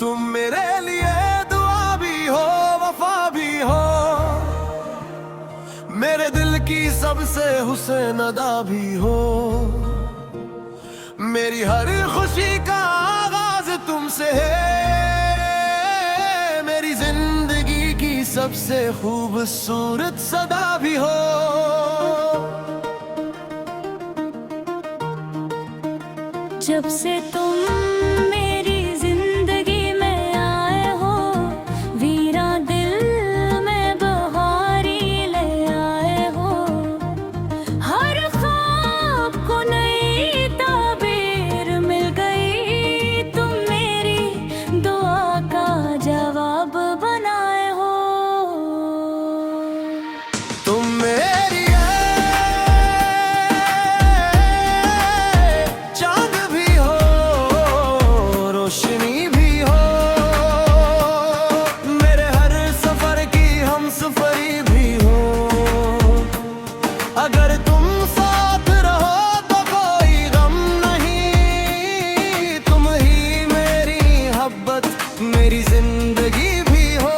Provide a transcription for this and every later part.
तुम मेरे लिए दुआ भी हो, वफा भी हो, मेरे दिल की सबसे हुस्न अदा भी हो। मेरी हर खुशी का आगाज तुमसे है, मेरी जिंदगी की सबसे खूबसूरत सदा भी हो। जब से तुम मेरी जिंदगी में आए हो, वीरा दिल में बहारी ले आए हो। हर ख्वाब को नई ताबीर मिल गई, तुम मेरी दुआ का जवाब बनाए हो। तुम मेरी चांद भी हो, रोशनी भी हो, मेरे हर सफर की हमसफरी भी हो। अगर तुम साथ रहो तो कोई गम नहीं, तुम ही मेरी मोहब्बत मेरी जिंदगी भी हो।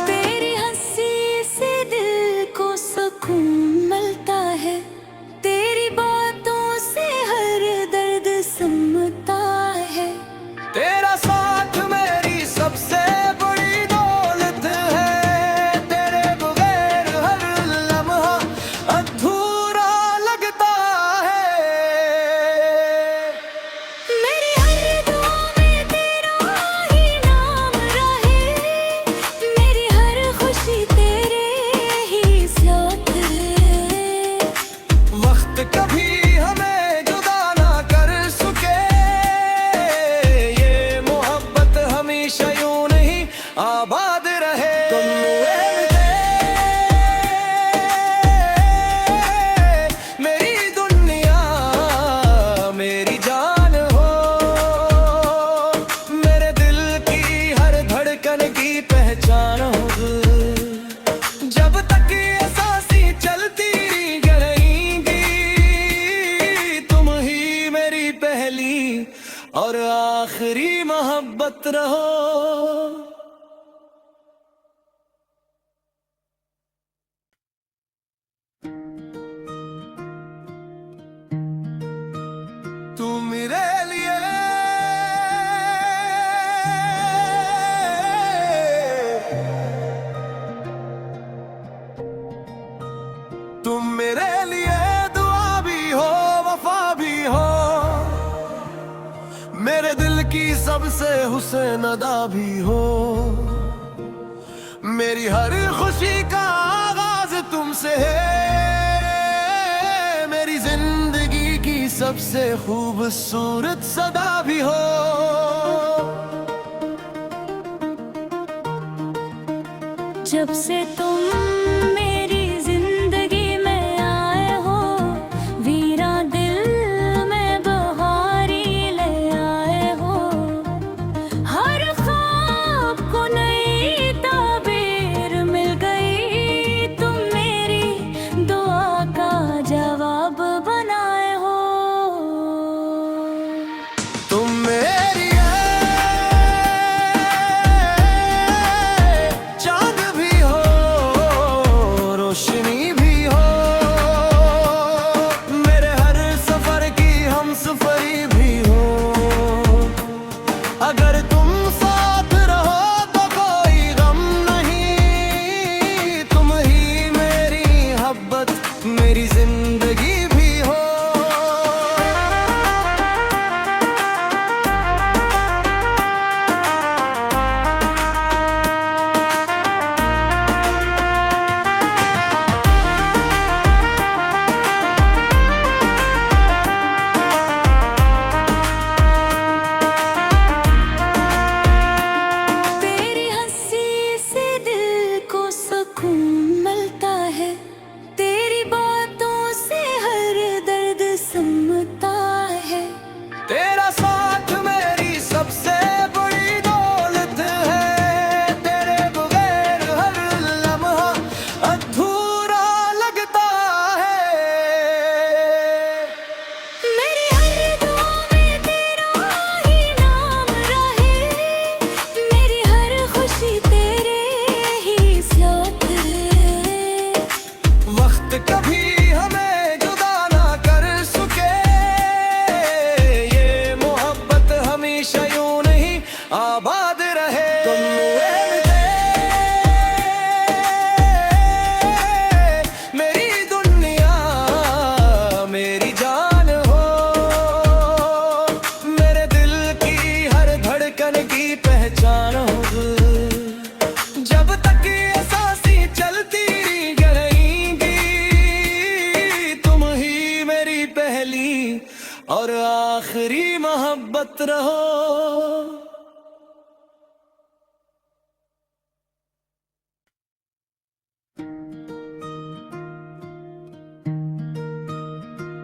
तेरी हंसी से दिल को सुकून मिलता है, तेरी बातों से हर दर्द समता है। तेरा साथ मेरी सबसे बड़ी दौलत है, तेरे बगैर हर लम्हा अधूरा लगता है। मेरी हर दुआ में तेरा ही नाम रहे, मेरी हर खुशी तेरे ही साथ है। वक्त कभी हमें जुदा ना कर सके, ये मोहब्बत हमेशा यूं नहीं आबाद रहे। तुम मेरी दुनिया मेरी जान हो, मेरे दिल की हर धड़कन की पहचान हो। जब तक ये सांसें चलती रहेंगी, तुम ही मेरी पहली और आखिरी मोहब्बत रहो। तुम मेरे लिए तुम मेरे लिए दुआ भी हो, वफा भी हो, मेरे दिल की सबसे हुस्न अदा भी हो। मेरी हर खुशी का आगाज तुमसे है, मेरी जिंदगी की सबसे खूबसूरत सदा भी हो। जब से तुम मेरी जिंदगी में आए हो, वीरा दिल में बहारी ले आए हो। हर ख्वाब को नई ताबीर मिल गई, तुम मेरी दुआ का जवाब बनाए हो। तुम मेरी चांद भी हो, आखिरी मोहब्बत रहो।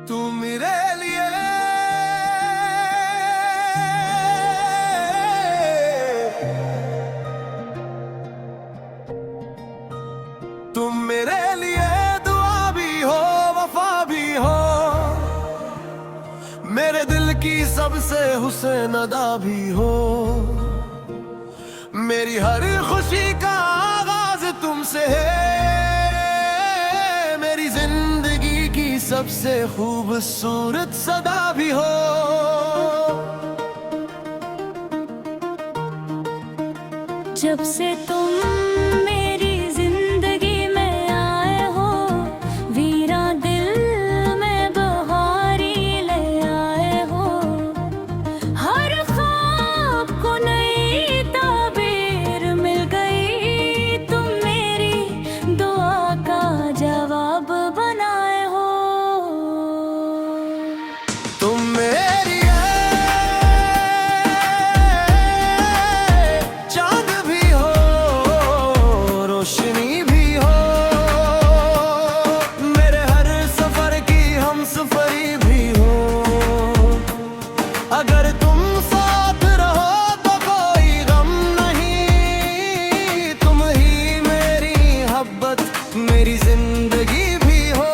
तू मेरे लिए तुम मेरे लिए दुआ भी हो, वफा भी हो, मेरे दिल की सबसे हुस्न अदा भी हो। मेरी हर खुशी का आगाज तुमसे है, मेरी जिंदगी की सबसे खूबसूरत सदा भी हो। जब से तुम मेरी जिंदगी में आए हो, वीरा दिल में बहारी ले आए हो। हर ख्वाब को नई ताबीर मिल गई, तुम मेरी दुआ का जवाब बनाए हो। तुम मेरी चांद भी हो, रोशनी भी हो, मेरे हर सफर की हमसफरी भी हो। अगर तुम साथ रहो तो कोई गम नहीं, तुम ही मेरी मोहब्बत, मेरी जिंदगी भी हो।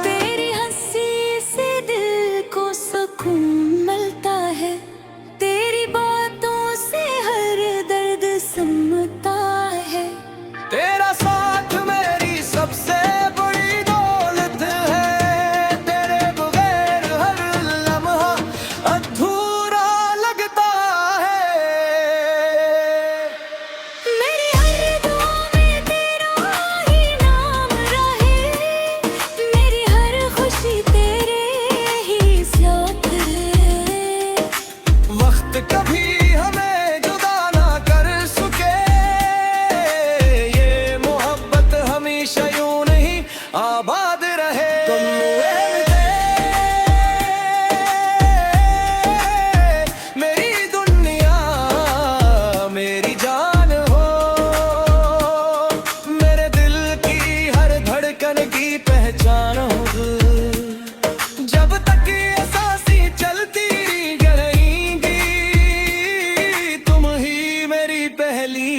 तेरी हंसी से दिल को सुकून मिलता है, तेरी बातों से हर दर्द समता है। तेरा साथ मेरी सबसे बड़ी दौलत है, तेरे बगैर हर लम्हा अधूरा लगता है। मेरी हर दुआ में तेरा ही नाम रहे, मेरी हर खुशी तेरे ही साथ है। वक्त कभी हमें जुदा ना कर सके, ये मोहब्बत हमेशा यूं नहीं आबाद रहे। तुम मेरी दुनिया, मेरी जान हो, मेरे दिल की हर धड़कन की पहचान हो। जब तक ये सांसें चलती रहेंगी, तुम ही मेरी पहली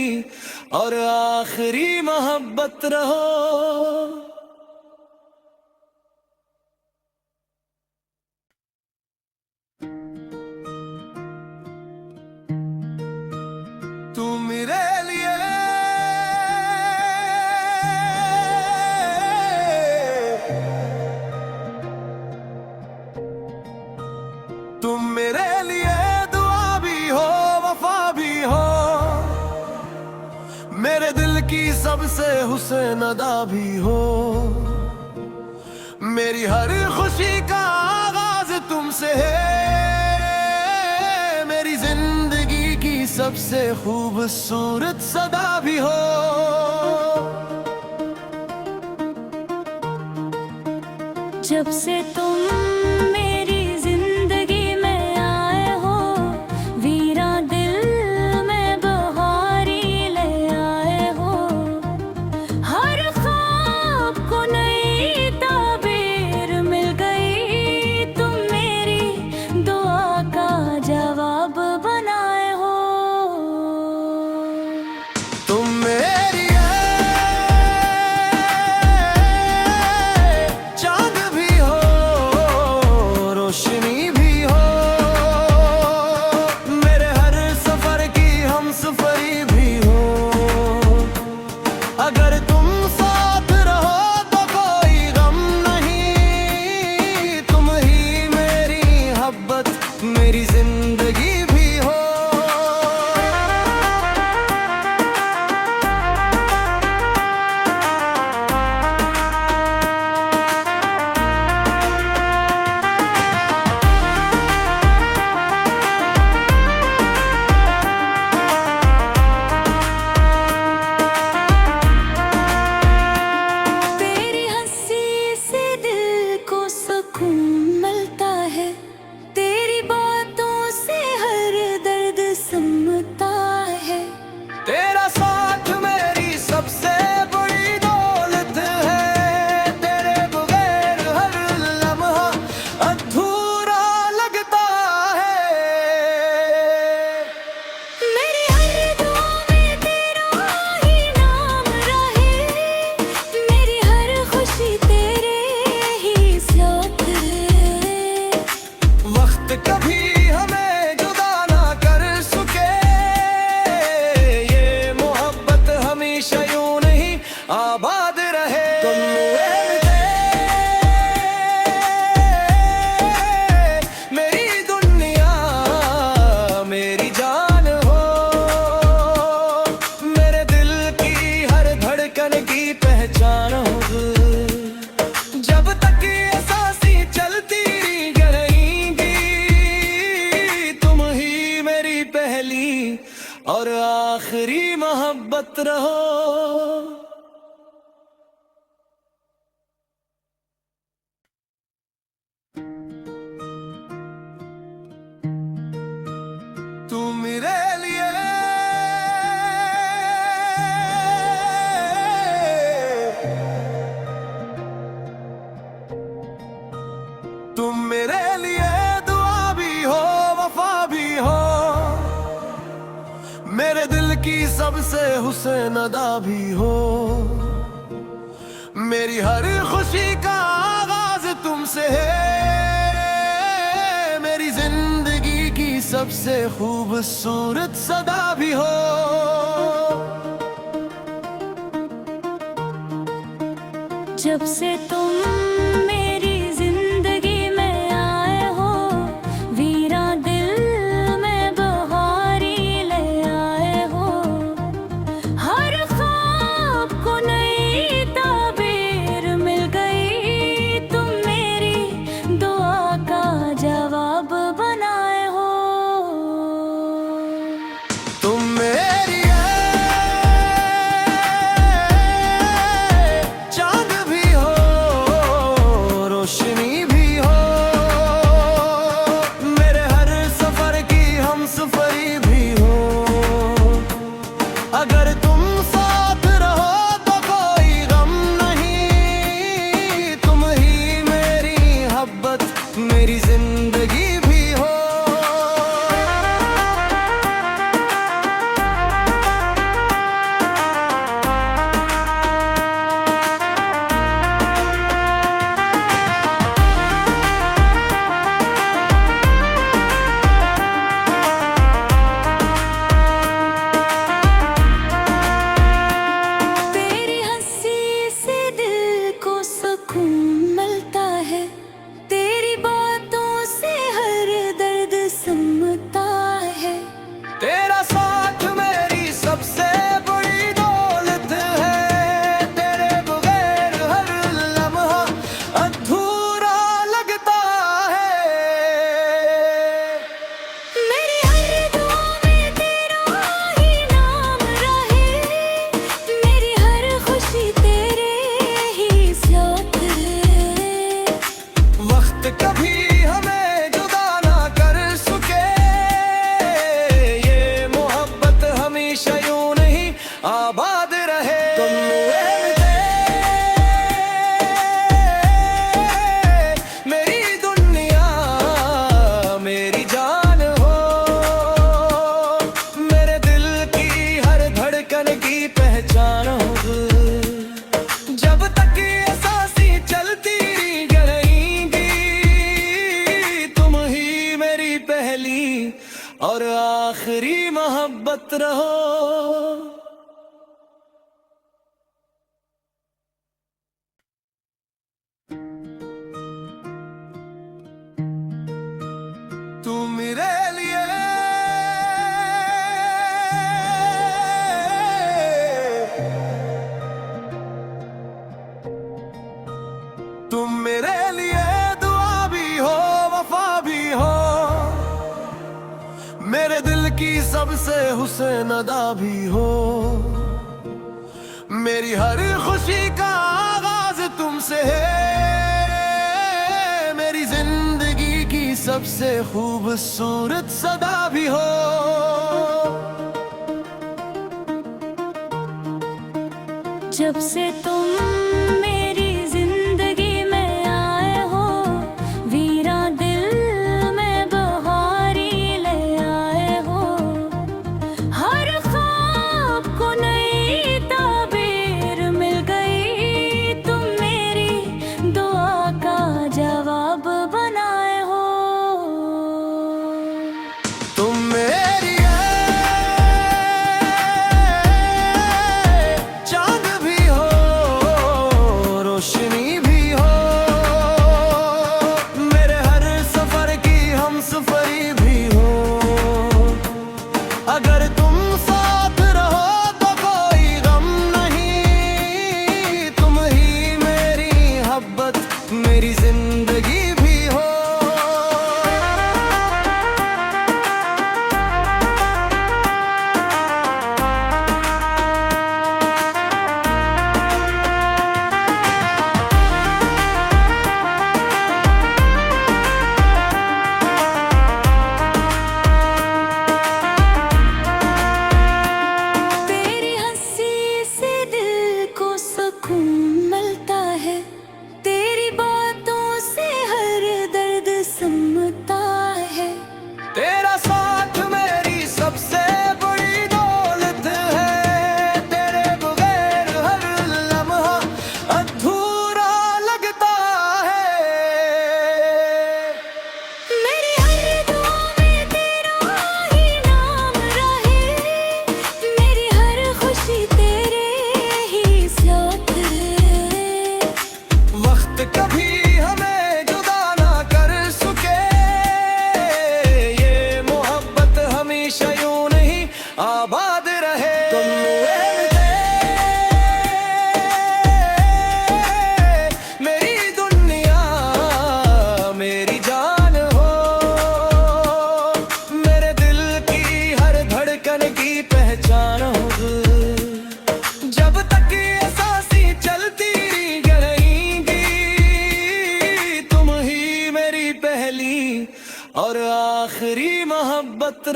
और आखिरी मोहब्बत रहो। तू मेरे लिए तुम मेरे लिए दुआ भी हो, वफा भी हो, मेरे दिल की सबसे हुस्न अदा भी हो। मेरी हर खुशी का आगाज तुमसे है, मेरी जिंदगी की सबसे खूबसूरत सदा भी हो। जब से तुम मेरी जिंदगी में आए हो, वीरा दिल में बहारी ले आए हो। हर ख्वाब को नई ताबीर मिल गई, तुम मेरी दुआ का जवाब बनाए हो। तुम मेरी चांद भी हो, मोहब्बत रहो। तू मेरे लिए तुम मेरे लिए दुआ भी हो, वफा भी हो, मेरे दिल की सबसे हुस्न अदा भी हो। मेरी हर खुशी का आगाज तुमसे है, मेरी जिंदगी की सबसे खूबसूरत सदा भी हो। जब से तुम मेरी जिंदगी में आए हो, वीरा दिल में बहारी ले आए हो। हर ख्वाब को नई ताबीर मिल गई, तुम मेरी दुआ का जवाब बनाए हो। तुम मेरी चांद भी हो, रोशनी भी हो, मेरे हर सफर की हमसफरी भी हो। अगर तुम साथ रहो तो कोई गम नहीं, तुम ही मेरी मोहब्बत, मेरी जिंदगी भी हो। तेरी हंसी से दिल को सुकून मिलता है, तेरी बातों से हर दर्द समता है। तेरा साथ मेरी सबसे बड़ी दौलत है, तेरे बगैर हर लम्हा अधूरा लगता है। मेरी हर दुआ में तेरा ही नाम रहे, मेरी हर खुशी तेरे ही साथ है। वक्त कभी हमें जुदा ना कर सके, ये मोहब्बत हमेशा यूं नहीं आबाद रहे। तुम मेरी दुनिया, मेरी जान हो, मेरे दिल की हर धड़कन की पहचान हो। जब तक ये सांसें चलती रहेंगी, तुम ही मेरी पहली और आखिरी मोहब्बत रहो। तू मेरे लिए तुम मेरे लिए दुआ भी हो, वफा भी हो, मेरे दिल की सबसे हुस्न अदा भी हो। मेरी हर खुशी का आगाज तुमसे है, मेरी जिंदगी की सबसे खूबसूरत सदा भी हो। जब से तुम मेरी जिंदगी में आए हो, वीरा दिल में बहारी ले आए हो। हर ख्वाब को नई ताबीर मिल गई, तुम मेरी दुआ का जवाब बनाए हो। तुम मेरी चांद भी हो,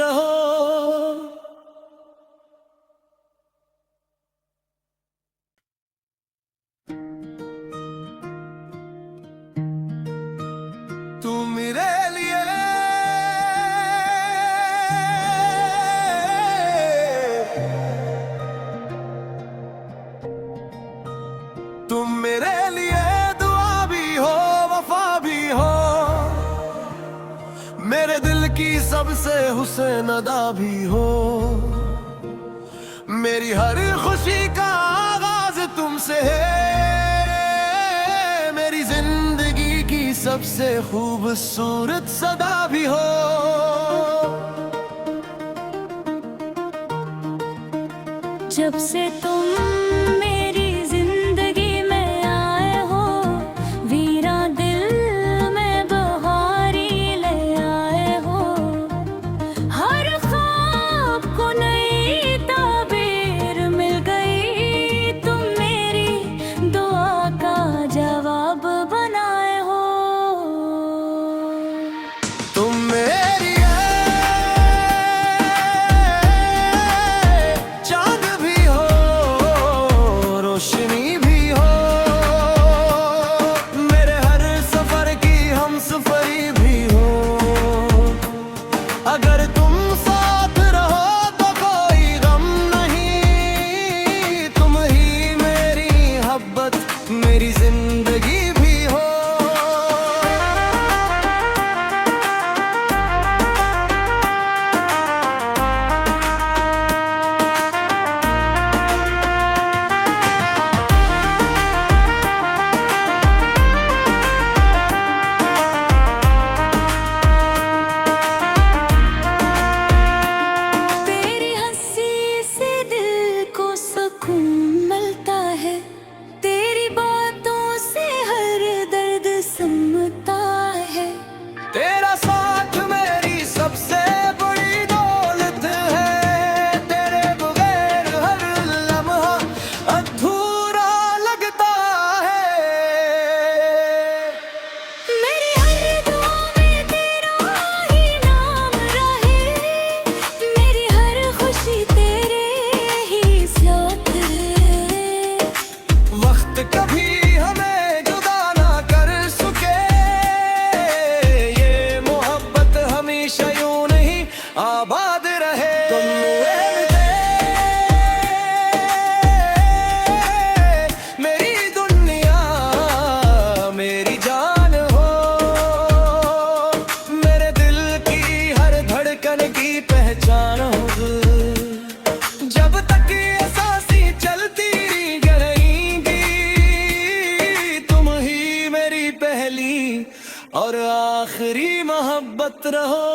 रहो। तू मेरे लिए तुम मेरे लिए दुआ भी हो, वफा भी हो, मेरे दिल की सबसे हुस्न अदा भी हो। मेरी हर खुशी का आगाज तुमसे है, मेरी जिंदगी की सबसे खूबसूरत सदा भी हो। जब से तुम मेरी जिंदगी में आए हो, वीरा दिल में बहारी ले आए हो। हर ख्वाब को नई ताबीर मिल गई, तुम मेरी दुआ का जवाब बनाए हो। तुम मेरी चांद भी हो, रोशनी भी हो, मेरे हर सफर की हमसफरी भी हो। अगर तुम साथ रहो तो कोई गम नहीं, तुम ही मेरी मोहब्बत, मेरी जिंदगी भी हो। तेरी हंसी से दिल को सुकून मिलता है, तेरी बातों से हर दर्द समता है। तेरा साथ मेरी सबसे बड़ी दौलत है, तेरे बगैर हर लम्हा अधूरा लगता है। मेरी हर दुआ में तेरा ही नाम रहे, मेरी हर खुशी तेरे ही साथ है। वक्त कभी हमें जुदा ना कर सके, ये मोहब्बत हमेशा यूं नहीं आबाद रहे। तुम मेरी दुनिया, मेरी जान हो, मेरे दिल की हर धड़कन की पहचान हो। जब तक ये सांसें चलती रहेंगी, तुम ही मेरी पहली और आखिरी मोहब्बत रहो।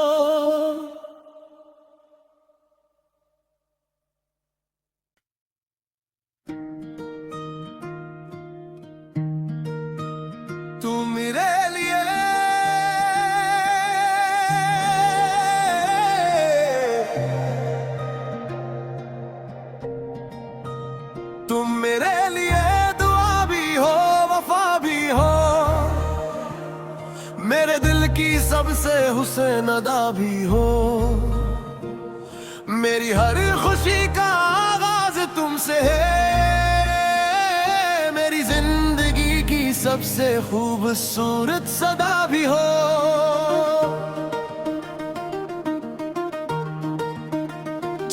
तू मेरे लिए तुम मेरे लिए दुआ भी हो, वफा भी हो, मेरे दिल की सबसे हुस्न अदा भी हो। मेरी हर खुशी का आगाज तुमसे है, मेरी जिंदगी की सबसे खूबसूरत सदा भी हो।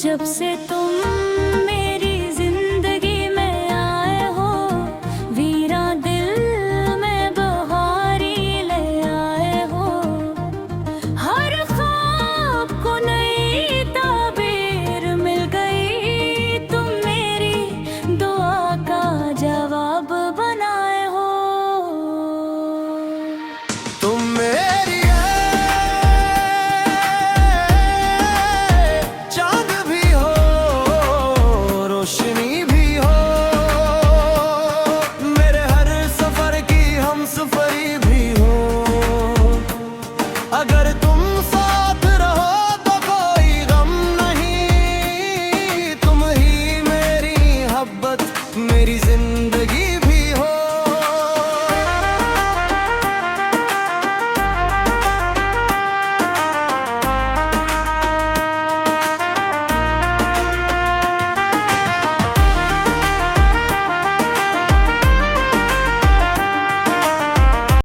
जब से तुम मेरी जिंदगी में आए हो, वीरा दिल में बहारी ले आए हो। हर ख्वाब को नई ताबीर मिल गई, तुम मेरी दुआ का जवाब बनाए हो। तुम मेरी चांद भी हो, रोशनी भी हो, मेरे हर सफर की हमसफरी भी हो। अगर तुम साथ रहो तो कोई गम नहीं, तुम ही मेरी मोहब्बत,